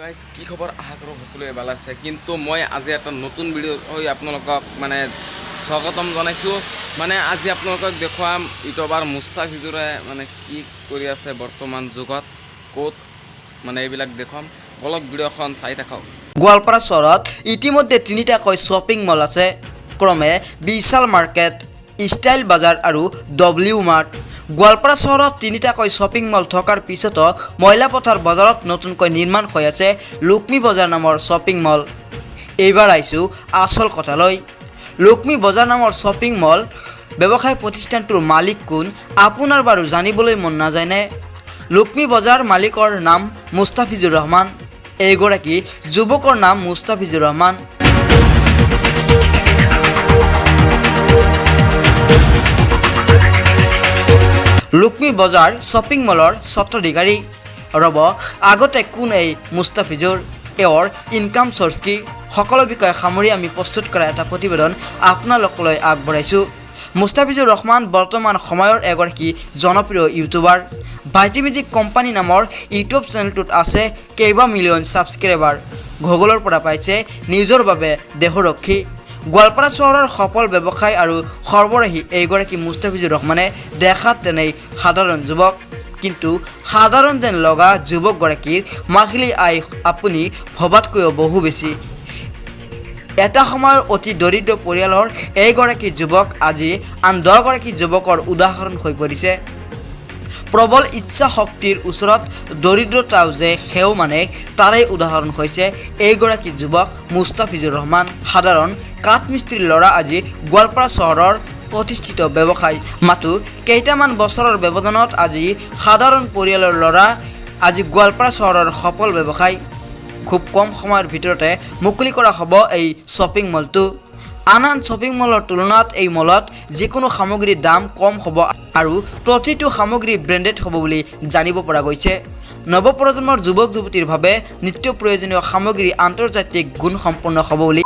Guys কি খবৰ আশা কৰোঁ সকলোৱে ভাল আছে কিন্তু মই আজি এটা নতুন ভিডিঅ' হৈ আপোনালোকক স্বাগতম জনাইছোঁ আজি আপোনালোকক দেখুৱাম ইউটিউবাৰ মুস্তাফিজুৰে কি কৰি আছে বৰ্তমান যুগত ক'ত এইবিলাক দেখুৱাম বলক ভিডিঅ'খন চাই থাকক। গোৱালপাৰা চহৰত ইতিমধ্যে তিনিটাকৈ শ্বপিং মল আছে, ক্ৰমে বিশাল মাৰ্কেট, ষ্টাইল বাজাৰ আৰু ডব্লিউ মাৰ্ট। গোৱালপাৰা চহৰত তিনিটাকৈ শ্বপিং মল থকাৰ পিছতো মইলাপথাৰ বজাৰত নতুনকৈ নিৰ্মাণ হৈ আছে লক্ষ্মী বজাৰ নামৰ শ্বপিং মল। এইবাৰ আহিছোঁ আচল কথালৈ। লক্ষ্মী বজাৰ নামৰ শ্বপিং মল ব্যৱসায় প্ৰতিষ্ঠানটোৰ মালিক কোন আপোনাৰ বাৰু জানিবলৈ মন নাযায়নে? লক্ষ্মী বজাৰ মালিকৰ নাম মুস্তাফিজুৰ ৰহমান। এইগৰাকী যুৱকৰ নাম মুস্তাফিজুৰ ৰহমান। লক্ষ্মী বজাৰ শ্বপিং মলৰ স্বত্বাধিকাৰী। ৰ'ব, আগতে কোন এই মুস্তাফিজুৰ, এওঁৰ ইনকাম চ'ৰ্চ কি, সকলো বিষয়ে সামৰি আমি প্ৰস্তুত কৰা এটা প্ৰতিবেদন আপোনালোকলৈ আগবঢ়াইছোঁ। মুস্তাফিজুৰ ৰহমান বৰ্তমান সময়ৰ এগৰাকী জনপ্ৰিয় ইউটিউবাৰ। ভাইটি মিউজিক কোম্পানী নামৰ ইউটিউব চেনেলটোত আছে কেইবা মিলিয়ন ছাবস্ক্ৰাইবাৰ। গুগলৰ পৰা পাইছে নিজৰ বাবে দেহৰক্ষী। গোৱালপাৰা চহৰৰ সফল ব্যৱসায় আৰু সৰ্বৰাহী এইগৰাকী মুস্তাফিজুৰ ৰহমানে দেখাত তেনেই সাধাৰণ যুৱক, কিন্তু সাধাৰণ যেন লগা যুৱকগৰাকীৰ মাহিলী আয় আপুনি ভবাতকৈও বহু বেছি। এটা সময়ৰ অতি দৰিদ্ৰ পৰিয়ালৰ এইগৰাকী যুৱক আজি আন 10গৰাকী যুৱকৰ উদাহৰণ হৈ পৰিছে। প্ৰবল ইচ্ছা শক্তিৰ ওচৰত দৰিদ্ৰতাও যে সেও তাৰেই উদাহৰণ হৈছে এইগৰাকী যুৱক মুস্তাফিজুৰ ৰহমান। সাধাৰণ কাঠমিস্ত্ৰীৰ ল'ৰা আজি গোৱালপাৰা চহৰৰ প্ৰতিষ্ঠিত ব্যৱসায়। মাথো কেইটামান বছৰৰ ব্যৱধানত আজি সাধাৰণ পৰিয়ালৰ ল'ৰা আজি গোৱালপাৰা চহৰৰ সফল ব্যৱসায়। খুব কম সময়ৰ ভিতৰতে মুকলি কৰা হ'ব এই শ্বপিং মলটো। আন শ্বপিং মলৰ তুলনাত এই মলত যিকোনো সামগ্ৰীৰ দাম কম হ'ব আৰু প্ৰতিটো সামগ্ৰী ব্ৰেণ্ডেড হ'ব বুলি জানিব পৰা গৈছে। নৱপ্ৰজন্মৰ যুৱক যুৱতীৰ বাবে নিত্য প্ৰয়োজনীয় সামগ্ৰী আন্তৰ্জাতিক গুণসম্পন্ন হ'ব বুলি